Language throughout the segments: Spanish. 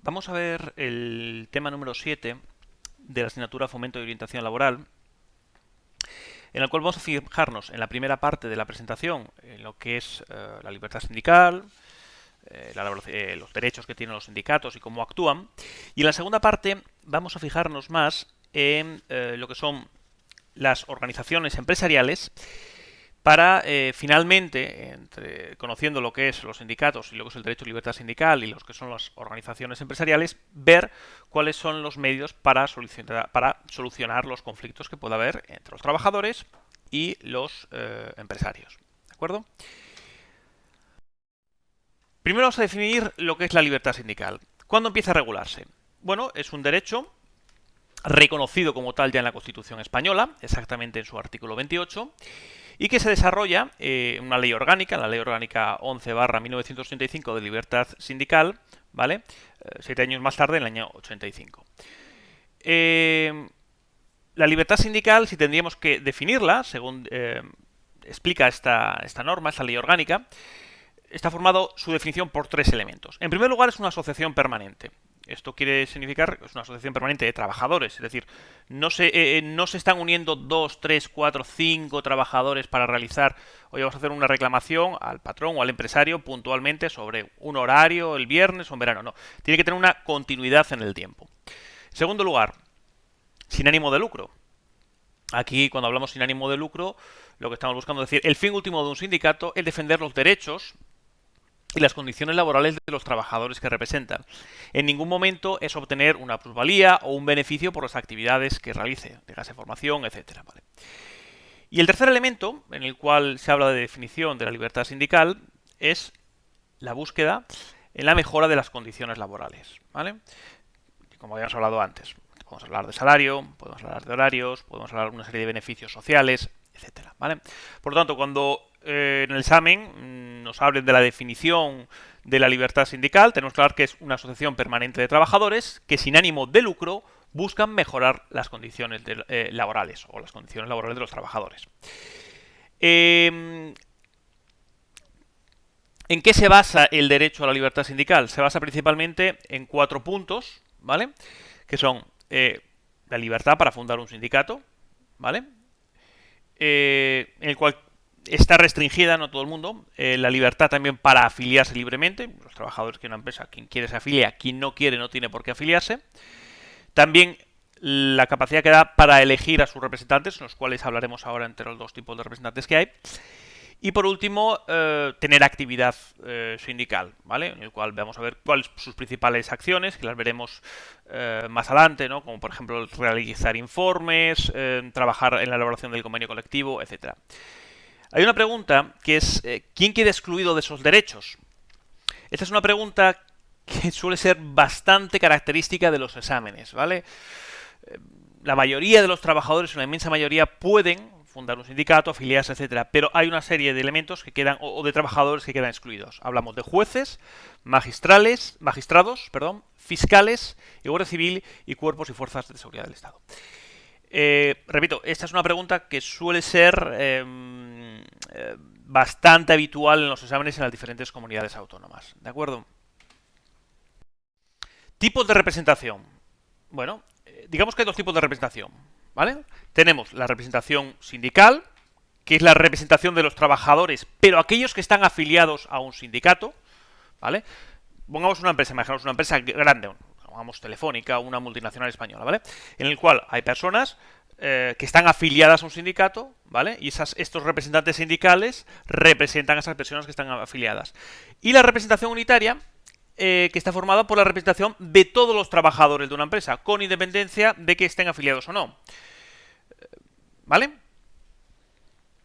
Vamos a ver el tema número 7 de la asignatura Fomento y Orientación Laboral, en el cual vamos a fijarnos en la primera parte de la presentación, en lo que es la libertad sindical, los derechos que tienen los sindicatos y cómo actúan. Y en la segunda parte vamos a fijarnos más en lo que son las organizaciones empresariales para finalmente, conociendo lo que es los sindicatos y lo que es el derecho de libertad sindical y lo que son las organizaciones empresariales, ver cuáles son los medios para solucionar los conflictos que pueda haber entre los trabajadores y los empresarios. ¿De acuerdo? Primero vamos a definir lo que es la libertad sindical. ¿Cuándo empieza a regularse? Bueno, es un derecho reconocido como tal ya en la Constitución española, exactamente en su artículo 28, y que se desarrolla en una ley orgánica, en la Ley Orgánica 11/1985 de Libertad Sindical, ¿vale? 7 años más tarde, en el año 85. La libertad sindical, si tendríamos que definirla, según explica esta norma, esta ley orgánica, está formado su definición por 3 elementos. En primer lugar, es una asociación permanente. Esto quiere significar que es una asociación permanente de trabajadores, es decir, no se están uniendo 2, 3, 4, 5 trabajadores para realizar, oye, vamos a hacer una reclamación al patrón o al empresario puntualmente sobre un horario, el viernes o en verano, no. Tiene que tener una continuidad en el tiempo. En segundo lugar, sin ánimo de lucro. Aquí, cuando hablamos sin ánimo de lucro, lo que estamos buscando es decir, el fin último de un sindicato es defender los derechos y las condiciones laborales de los trabajadores que representan. En ningún momento es obtener una plusvalía o un beneficio por las actividades que realice, dígase formación, etcétera. ¿Vale? Y el tercer elemento, en el cual se habla de definición de la libertad sindical, es la búsqueda en la mejora de las condiciones laborales. ¿Vale? Como habíamos hablado antes, podemos hablar de salario, podemos hablar de horarios, podemos hablar de una serie de beneficios sociales, etcétera. ¿Vale? Por lo tanto, cuando en el examen nos hablen de la definición de la libertad sindical, tenemos que hablar que es una asociación permanente de trabajadores que sin ánimo de lucro buscan mejorar las condiciones laborales o las condiciones laborales de los trabajadores. ¿En qué se basa el derecho a la libertad sindical? Se basa principalmente en 4 puntos, ¿vale? Que son la libertad para fundar un sindicato, ¿vale? En el cual está restringida, no todo el mundo, la libertad también para afiliarse libremente, los trabajadores que una empresa, quien quiere se afilia, quien no quiere no tiene por qué afiliarse. También la capacidad que da para elegir a sus representantes, los cuales hablaremos ahora entre los 2 tipos de representantes que hay. Y por último, tener actividad sindical, ¿vale? En el cual vamos a ver cuáles son sus principales acciones, que las veremos más adelante, ¿no? Como por ejemplo realizar informes, trabajar en la elaboración del convenio colectivo, etcétera. Hay una pregunta que es ¿quién queda excluido de esos derechos? Esta es una pregunta que suele ser bastante característica de los exámenes, ¿vale? La mayoría de los trabajadores, una inmensa mayoría, pueden fundar un sindicato, afiliarse, etcétera, pero hay una serie de elementos que quedan, o de trabajadores que quedan excluidos. Hablamos de jueces, magistrados, fiscales, guardia civil y cuerpos y fuerzas de seguridad del Estado. Repito, esta es una pregunta que suele ser bastante habitual en los exámenes en las diferentes comunidades autónomas. ¿De acuerdo? Tipos de representación. Bueno, digamos que hay 2 tipos de representación, ¿vale? Tenemos la representación sindical, que es la representación de los trabajadores, pero aquellos que están afiliados a un sindicato, ¿vale? Pongamos una empresa, imaginamos una empresa grande, pongamos Telefónica, una multinacional española, ¿vale? En el cual hay personas que están afiliadas a un sindicato, ¿vale? Y estos representantes sindicales representan a esas personas que están afiliadas. Y la representación unitaria, que está formada por la representación de todos los trabajadores de una empresa, con independencia de que estén afiliados o no. ¿Vale?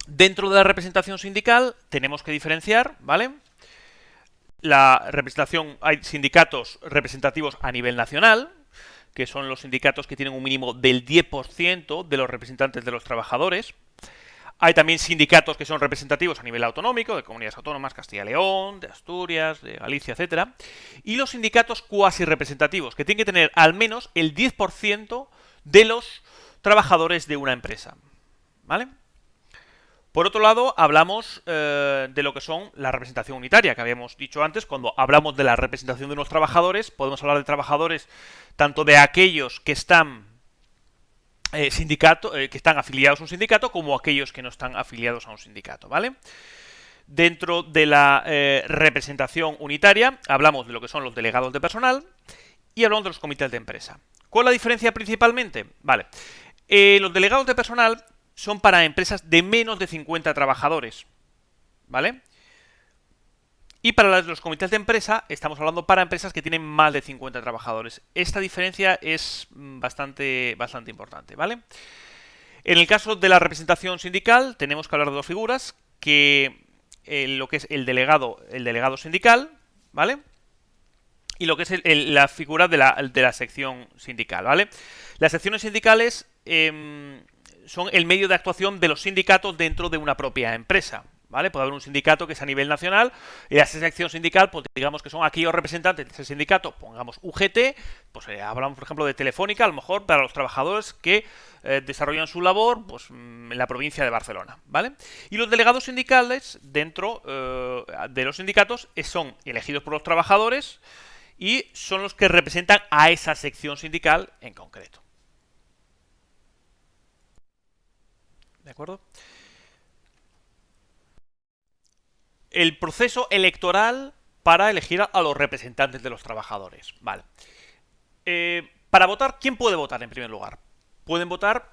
Dentro de la representación sindical tenemos que diferenciar, ¿vale? La representación, hay sindicatos representativos a nivel nacional, que son los sindicatos que tienen un mínimo del 10% de los representantes de los trabajadores. Hay también sindicatos que son representativos a nivel autonómico, de comunidades autónomas, Castilla y León, de Asturias, de Galicia, etcétera. Y los sindicatos cuasi representativos, que tienen que tener al menos el 10% de los trabajadores de una empresa. ¿Vale? Por otro lado, hablamos de lo que son la representación unitaria, que habíamos dicho antes. Cuando hablamos de la representación de unos trabajadores, podemos hablar de trabajadores tanto de aquellos que están que están afiliados a un sindicato, como aquellos que no están afiliados a un sindicato, ¿vale? Dentro de la representación unitaria, hablamos de lo que son los delegados de personal y hablamos de los comités de empresa. ¿Cuál es la diferencia principalmente? Vale, los delegados de personal son para empresas de menos de 50 trabajadores, ¿vale? Y para los comités de empresa, estamos hablando para empresas que tienen más de 50 trabajadores. Esta diferencia es bastante importante, ¿vale? En el caso de la representación sindical, tenemos que hablar de dos figuras, que lo que es el delegado sindical, ¿vale? Y lo que es la figura de la sección sindical, ¿vale? Las secciones sindicales son el medio de actuación de los sindicatos dentro de una propia empresa, ¿vale? Puede haber un sindicato que es a nivel nacional y la sección sindical, pues digamos que son aquellos representantes de ese sindicato, pongamos UGT, pues hablamos por ejemplo de Telefónica, a lo mejor para los trabajadores que desarrollan su labor pues, en la provincia de Barcelona, ¿vale? Y los delegados sindicales dentro de los sindicatos son elegidos por los trabajadores y son los que representan a esa sección sindical en concreto. ¿De acuerdo? El proceso electoral para elegir a los representantes de los trabajadores. Vale. Para votar, ¿quién puede votar en primer lugar? Pueden votar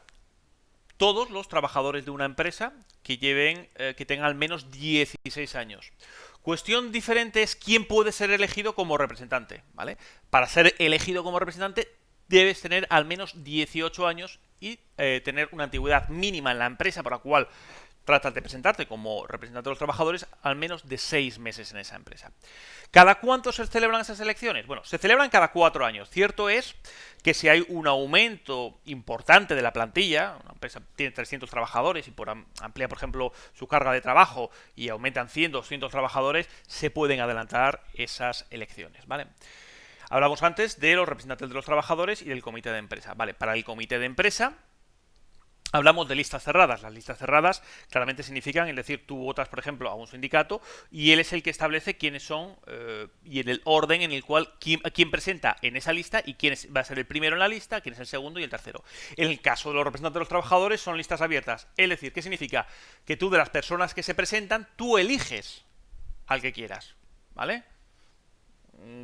todos los trabajadores de una empresa que tengan al menos 16 años. Cuestión diferente es quién puede ser elegido como representante, ¿vale? Para ser elegido como representante debes tener al menos 18 años y tener una antigüedad mínima en la empresa por la cual tratas de presentarte como representante de los trabajadores al menos de 6 meses en esa empresa. ¿Cada cuánto se celebran esas elecciones? Bueno, se celebran cada 4 años. Cierto es que si hay un aumento importante de la plantilla, una empresa tiene 300 trabajadores y amplía, por ejemplo, su carga de trabajo y aumentan 100, 200 trabajadores, se pueden adelantar esas elecciones, ¿vale? Hablamos antes de los representantes de los trabajadores y del comité de empresa. Vale, para el comité de empresa hablamos de listas cerradas. Las listas cerradas claramente significan, es decir, tú votas, por ejemplo, a un sindicato y él es el que establece quiénes son y en el orden en el cual quién presenta en esa lista y quién va a ser el primero en la lista, quién es el segundo y el tercero. En el caso de los representantes de los trabajadores son listas abiertas. Es decir, ¿qué significa? Que tú de las personas que se presentan, tú eliges al que quieras, ¿vale?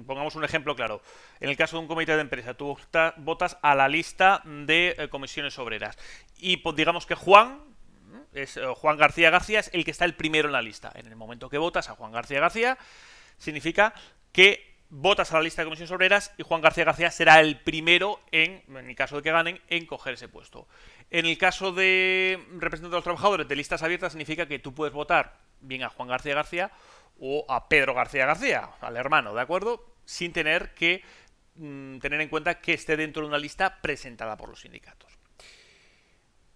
Pongamos un ejemplo claro. En el caso de un comité de empresa, tú votas a la lista de comisiones obreras. Y pues, digamos que Juan García García es el que está el primero en la lista. En el momento que votas a Juan García García, significa que votas a la lista de comisiones obreras y Juan García García será el primero, en el caso de que ganen, en coger ese puesto. En el caso de representantes de los trabajadores de listas abiertas, significa que tú puedes votar bien a Juan García García o a Pedro García García, al hermano, ¿de acuerdo? Sin tener que tener en cuenta que esté dentro de una lista presentada por los sindicatos.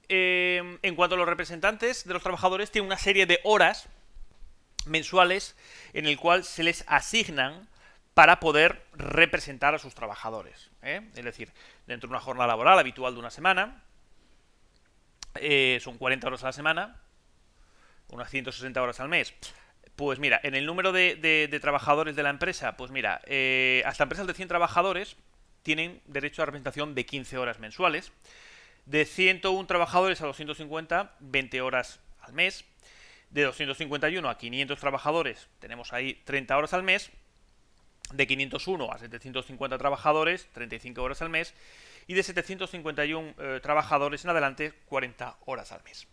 En cuanto a los representantes de los trabajadores, tienen una serie de horas mensuales en el cual se les asignan para poder representar a sus trabajadores, ¿eh? Es decir, dentro de una jornada laboral habitual de una semana, son 40 horas a la semana, unas 160 horas al mes. Pues mira, en el número de trabajadores de la empresa, pues mira, hasta empresas de 100 trabajadores tienen derecho a representación de 15 horas mensuales. De 101 trabajadores a 250, 20 horas al mes. De 251 a 500 trabajadores tenemos ahí 30 horas al mes. De 501 a 750 trabajadores, 35 horas al mes. Y de 751 trabajadores en adelante, 40 horas al mes.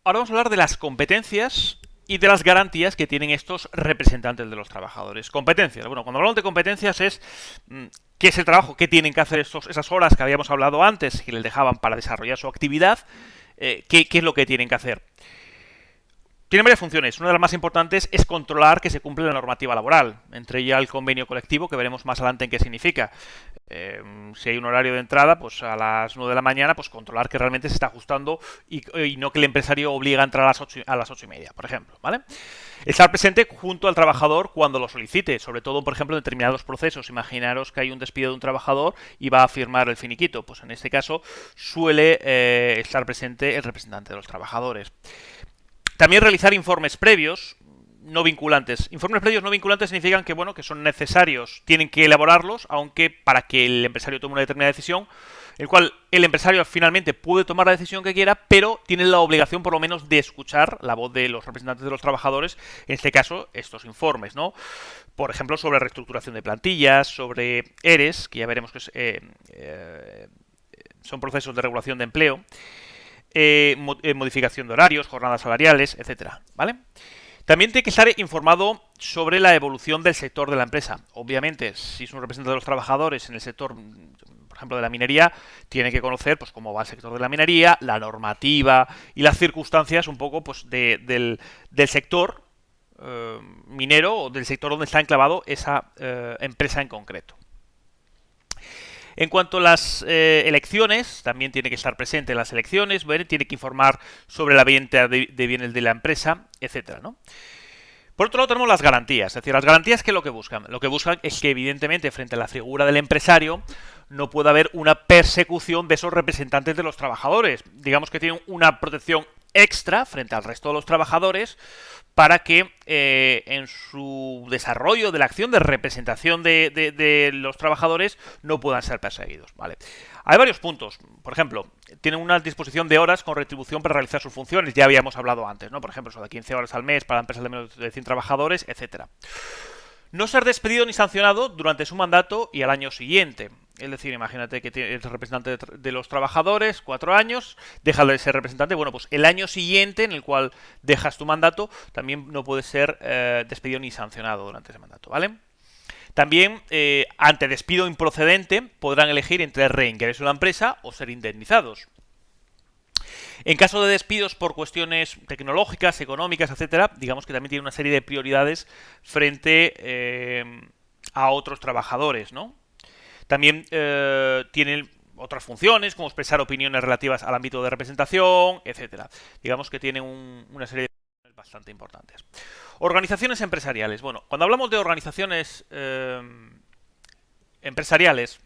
Ahora vamos a hablar de las competencias y de las garantías que tienen estos representantes de los trabajadores. Competencias. Bueno, cuando hablamos de competencias es qué es el trabajo, qué tienen que hacer esas horas que habíamos hablado antes, que les dejaban para desarrollar su actividad, qué es lo que tienen que hacer. Tiene varias funciones. Una de las más importantes es controlar que se cumple la normativa laboral, entre ellas el convenio colectivo, que veremos más adelante en qué significa. Si hay un horario de entrada, pues a las 9 de la mañana, pues controlar que realmente se está ajustando y no que el empresario obliga a entrar a las 8:30, por ejemplo, ¿vale? Estar presente junto al trabajador cuando lo solicite, sobre todo, por ejemplo, en determinados procesos. Imaginaros que hay un despido de un trabajador y va a firmar el finiquito. Pues en este caso suele estar presente el representante de los trabajadores. También realizar informes previos no vinculantes. Informes previos no vinculantes significan que, bueno, que son necesarios, tienen que elaborarlos, aunque para que el empresario tome una determinada decisión, el cual el empresario finalmente puede tomar la decisión que quiera, pero tiene la obligación por lo menos de escuchar la voz de los representantes de los trabajadores, en este caso estos informes, ¿no? Por ejemplo, sobre reestructuración de plantillas, sobre ERES, que ya veremos que son procesos de regulación de empleo, modificación de horarios, jornadas salariales, etcétera, ¿vale? También tiene que estar informado sobre la evolución del sector de la empresa. Obviamente, si es un representante de los trabajadores en el sector, por ejemplo, de la minería, tiene que conocer pues cómo va el sector de la minería, la normativa y las circunstancias un poco pues del sector minero o del sector donde está enclavado esa empresa en concreto. En cuanto a las elecciones, también tiene que estar presente en las elecciones, ¿vale? Tiene que informar sobre la venta de bienes de la empresa, etcétera, ¿no? Por otro lado tenemos las garantías, es decir, las garantías, ¿qué es lo que buscan? Lo que buscan es que evidentemente frente a la figura del empresario no pueda haber una persecución de esos representantes de los trabajadores. Digamos que tienen una protección extra frente al resto de los trabajadores para que en su desarrollo de la acción de representación de los trabajadores no puedan ser perseguidos, ¿vale? Hay varios puntos. Por ejemplo, tienen una disposición de horas con retribución para realizar sus funciones. Ya habíamos hablado antes, ¿no? Por ejemplo, eso de 15 horas al mes para empresas de menos de 100 trabajadores, etcétera. No ser despedido ni sancionado durante su mandato y al año siguiente. Es decir, imagínate que eres representante de los trabajadores, 4 años, deja de ser representante. Bueno, pues el año siguiente en el cual dejas tu mandato también no puedes ser despedido ni sancionado durante ese mandato, ¿vale? También, ante despido improcedente, podrán elegir entre reingreso en la empresa o ser indemnizados. En caso de despidos por cuestiones tecnológicas, económicas, etcétera, digamos que también tiene una serie de prioridades frente a otros trabajadores, ¿no? También tienen otras funciones, como expresar opiniones relativas al ámbito de representación, etcétera. Digamos que tienen una serie de funciones bastante importantes. Organizaciones empresariales. Bueno, cuando hablamos de organizaciones empresariales,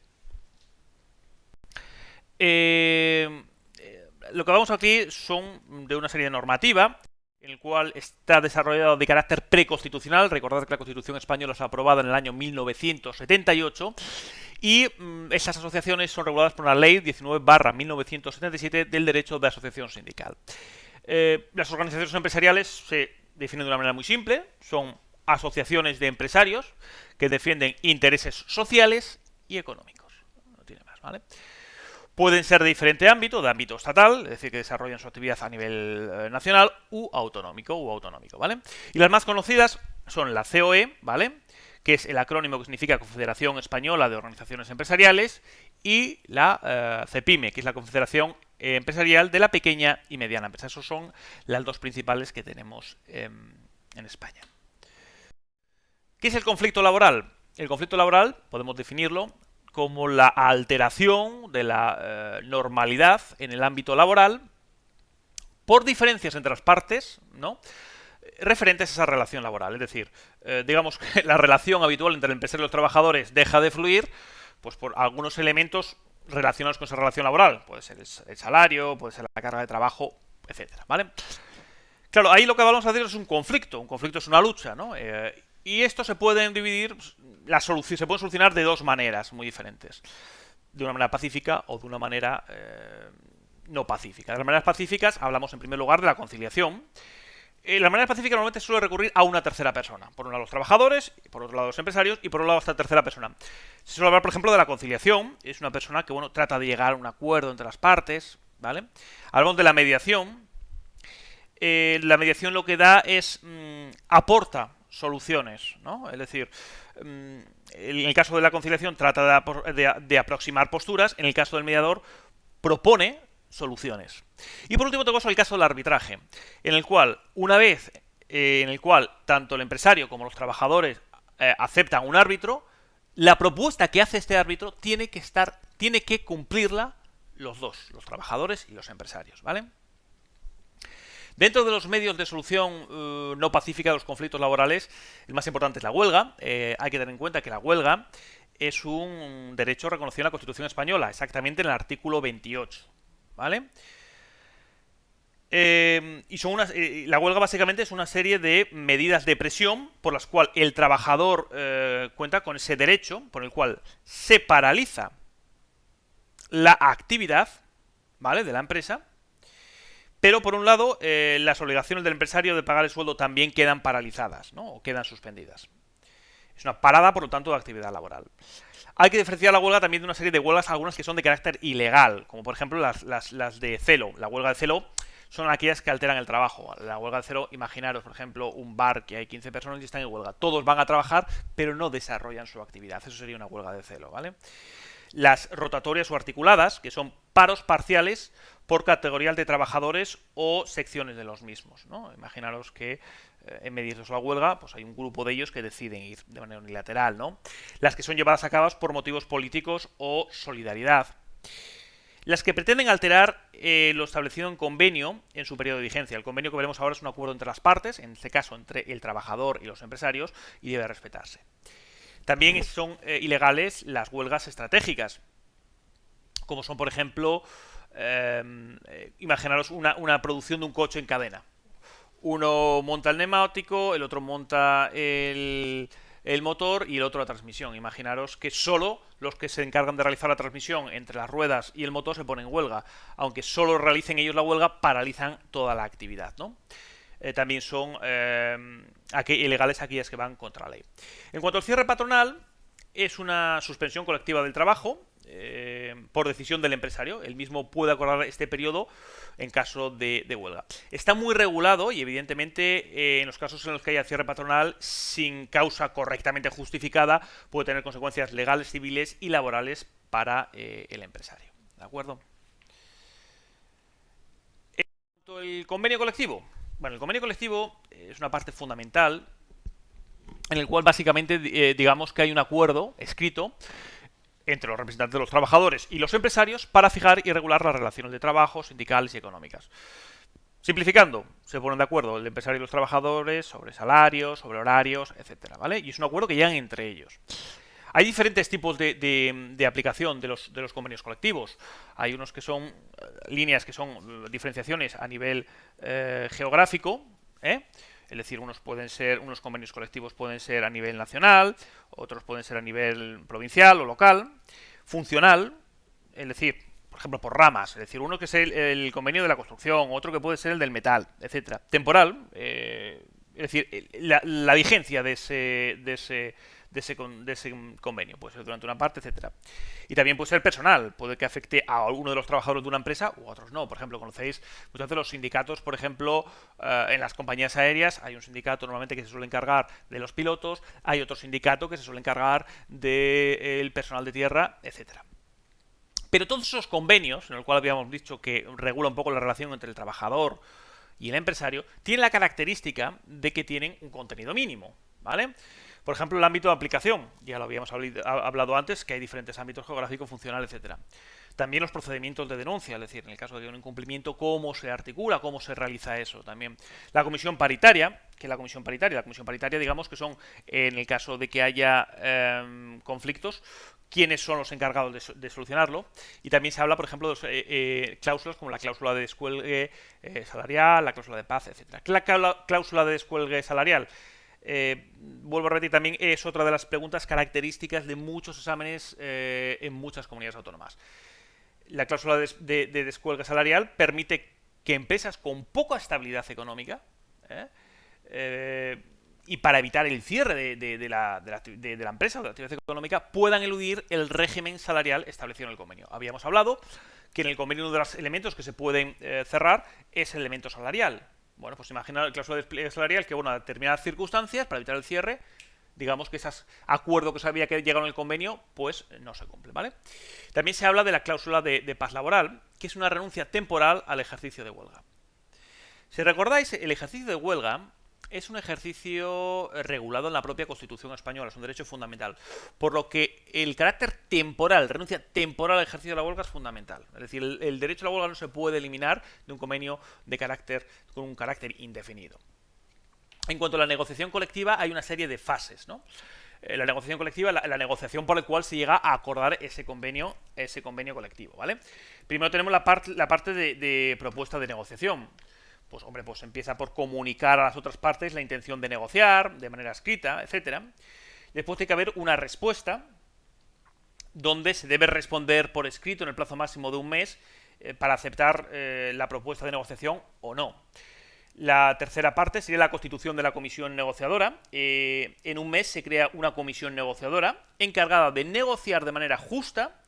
lo que hablamos aquí son de una serie de normativa en el cual está desarrollado de carácter preconstitucional. Recordad que la Constitución española se aprobada en el año 1978 y esas asociaciones son reguladas por la Ley 19/1977 del derecho de asociación sindical. Las organizaciones empresariales se definen de una manera muy simple. Son asociaciones de empresarios que defienden intereses sociales y económicos. No tiene más, ¿vale? Pueden ser de diferente ámbito, de ámbito estatal, es decir, que desarrollan su actividad a nivel nacional u autonómico, ¿vale? Y las más conocidas son la COE, ¿vale? Que es el acrónimo que significa Confederación Española de Organizaciones Empresariales, y la CEPIME, que es la Confederación Empresarial de la Pequeña y Mediana Empresa. Esos son las dos principales que tenemos en España. ¿Qué es el conflicto laboral? El conflicto laboral podemos definirlo como la alteración de la normalidad en el ámbito laboral por diferencias entre las partes, ¿no?, referentes a esa relación laboral. Es decir, digamos que la relación habitual entre el empresario y los trabajadores deja de fluir pues por algunos elementos relacionados con esa relación laboral. Puede ser el salario, puede ser la carga de trabajo, etcétera, ¿vale? Claro, ahí lo que vamos a decir es un conflicto. Un conflicto es una lucha, ¿no? Y esto se pueden dividir, se puede solucionar de dos maneras muy diferentes. De una manera pacífica o de una manera no pacífica. De las maneras pacíficas hablamos en primer lugar de la conciliación. La manera pacífica normalmente suele recurrir a una tercera persona. Por un lado los trabajadores, por otro lado los empresarios y por otro lado esta tercera persona. Se suele hablar, por ejemplo, de la conciliación. Es una persona que, bueno, trata de llegar a un acuerdo entre las partes, ¿vale? Hablamos de la mediación. La mediación lo que da es aporta soluciones, ¿no? Es decir, en el caso de la conciliación trata de aproximar posturas. En el caso del mediador propone soluciones. Y por último tenemos el caso del arbitraje, en el cual, una vez en el cual tanto el empresario como los trabajadores aceptan un árbitro, la propuesta que hace este árbitro tiene que cumplirla los dos, los trabajadores y los empresarios, ¿vale? Dentro de los medios de solución no pacífica de los conflictos laborales, el más importante es la huelga. Hay que tener en cuenta que la huelga es un derecho reconocido en la Constitución española, exactamente en el artículo 28, ¿vale? La huelga básicamente es una serie de medidas de presión por las cuales el trabajador cuenta con ese derecho, por el cual se paraliza la actividad, ¿vale?, de la empresa, pero por un lado las obligaciones del empresario de pagar el sueldo también quedan paralizadas, ¿no?, o quedan suspendidas. Es una parada, por lo tanto, de actividad laboral. Hay que diferenciar la huelga también de una serie de huelgas, algunas que son de carácter ilegal, como por ejemplo las de celo. La huelga de celo son aquellas que alteran el trabajo. La huelga de celo, imaginaros, por ejemplo, un bar que hay 15 personas y están en huelga. Todos van a trabajar, pero no desarrollan su actividad. Eso sería una huelga de celo, ¿vale? Las rotatorias o articuladas, que son paros parciales por categoría de trabajadores o secciones de los mismos, ¿no? Imaginaros que en medio de la huelga pues hay un grupo de ellos que deciden ir de manera unilateral, ¿no? Las que son llevadas a cabo por motivos políticos o solidaridad. Las que pretenden alterar lo establecido en convenio en su periodo de vigencia. El convenio que veremos ahora es un acuerdo entre las partes, en este caso entre el trabajador y los empresarios, y debe respetarse. También son ilegales las huelgas estratégicas, como son, por ejemplo, imaginaros una producción de un coche en cadena. Uno monta el neumático, el otro monta el motor y el otro la transmisión. Imaginaros que solo los que se encargan de realizar la transmisión entre las ruedas y el motor se ponen en huelga. Aunque solo realicen ellos la huelga, paralizan toda la actividad, ¿no? También son ilegales aquellas que van contra la ley. En cuanto al cierre patronal, es una suspensión colectiva del trabajo por decisión del empresario. Él mismo puede acordar este periodo en caso de huelga. Está muy regulado y evidentemente en los casos en los que haya cierre patronal sin causa correctamente justificada puede tener consecuencias legales, civiles y laborales para el empresario. ¿De acuerdo? En cuanto al convenio colectivo. Bueno, el convenio colectivo es una parte fundamental en el cual básicamente digamos que hay un acuerdo escrito entre los representantes de los trabajadores y los empresarios para fijar y regular las relaciones de trabajo, sindicales y económicas. Simplificando, se ponen de acuerdo el empresario y los trabajadores sobre salarios, sobre horarios, etcétera, ¿vale? Y es un acuerdo que llegan entre ellos. Hay diferentes tipos de aplicación de los convenios colectivos. Hay unos que son líneas que son diferenciaciones a nivel geográfico, es decir, unos convenios colectivos pueden ser a nivel nacional, otros pueden ser a nivel provincial o local. Funcional, es decir, por ejemplo, por ramas, es decir, uno que es el convenio de la construcción, otro que puede ser el del metal, etcétera. Temporal, es decir, la vigencia de ese convenio, puede ser durante una parte, etcétera. Y también puede ser personal, puede que afecte a alguno de los trabajadores de una empresa u otros no. Por ejemplo, conocéis muchas veces los sindicatos, por ejemplo, en las compañías aéreas hay un sindicato normalmente que se suele encargar de los pilotos, hay otro sindicato que se suele encargar del personal de tierra, etcétera. Pero todos esos convenios, en el cual habíamos dicho que regula un poco la relación entre el trabajador y el empresario, tienen la característica de que tienen un contenido mínimo, ¿vale? Por ejemplo, el ámbito de aplicación, ya lo habíamos hablado antes, que hay diferentes ámbitos geográficos, funcional, etcétera. También los procedimientos de denuncia, es decir, en el caso de un incumplimiento, cómo se articula, cómo se realiza eso también. La comisión paritaria, que es la comisión paritaria, digamos que son, en el caso de que haya conflictos, quiénes son los encargados de solucionarlo. Y también se habla, por ejemplo, de cláusulas como la cláusula de descuelgue salarial, la cláusula de paz, etcétera. La cláusula de descuelgue salarial, vuelvo a repetir, también es otra de las preguntas características de muchos exámenes en muchas comunidades autónomas. La cláusula de descuelgue salarial permite que empresas con poca estabilidad económica y para evitar el cierre de la empresa o de la actividad económica puedan eludir el régimen salarial establecido en el convenio. Habíamos hablado que en el convenio uno de los elementos que se pueden cerrar es el elemento salarial. Bueno, pues imagina la cláusula de despliegue salarial que, bueno, a determinadas circunstancias, para evitar el cierre, digamos que esos acuerdos que se había que llegar en el convenio, pues no se cumplen, ¿vale? También se habla de la cláusula de paz laboral, que es una renuncia temporal al ejercicio de huelga. Si recordáis, el ejercicio de huelga es un ejercicio regulado en la propia Constitución española, es un derecho fundamental, por lo que el carácter temporal, renuncia temporal al ejercicio de la huelga es fundamental. Es decir, el derecho a la huelga no se puede eliminar de un convenio con un carácter indefinido. En cuanto a la negociación colectiva, hay una serie de fases, ¿no? La negociación colectiva, la negociación por la cual se llega a acordar ese convenio colectivo, ¿vale? Primero tenemos la parte de propuesta de negociación. Pues hombre, pues empieza por comunicar a las otras partes la intención de negociar, de manera escrita, etcétera. Después tiene que haber una respuesta, donde se debe responder por escrito en el plazo máximo de un mes para aceptar la propuesta de negociación o no. La tercera parte sería la constitución de la comisión negociadora. En un mes se crea una comisión negociadora encargada de negociar de manera justa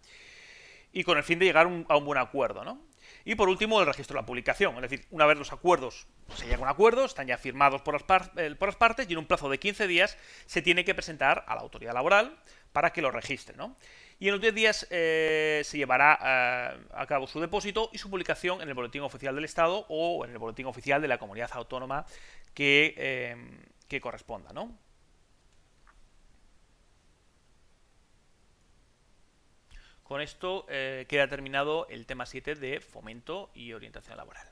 y con el fin de llegar a un buen acuerdo, ¿no? Y por último, el registro de la publicación. Es decir, una vez los acuerdos, se llega a un acuerdo, están ya firmados por las partes y en un plazo de 15 días se tiene que presentar a la autoridad laboral para que lo registre, ¿no? Y en los 10 días se llevará a cabo su depósito y su publicación en el Boletín Oficial del Estado o en el Boletín Oficial de la comunidad autónoma que corresponda, ¿no? Con esto queda terminado el tema 7 de fomento y orientación laboral.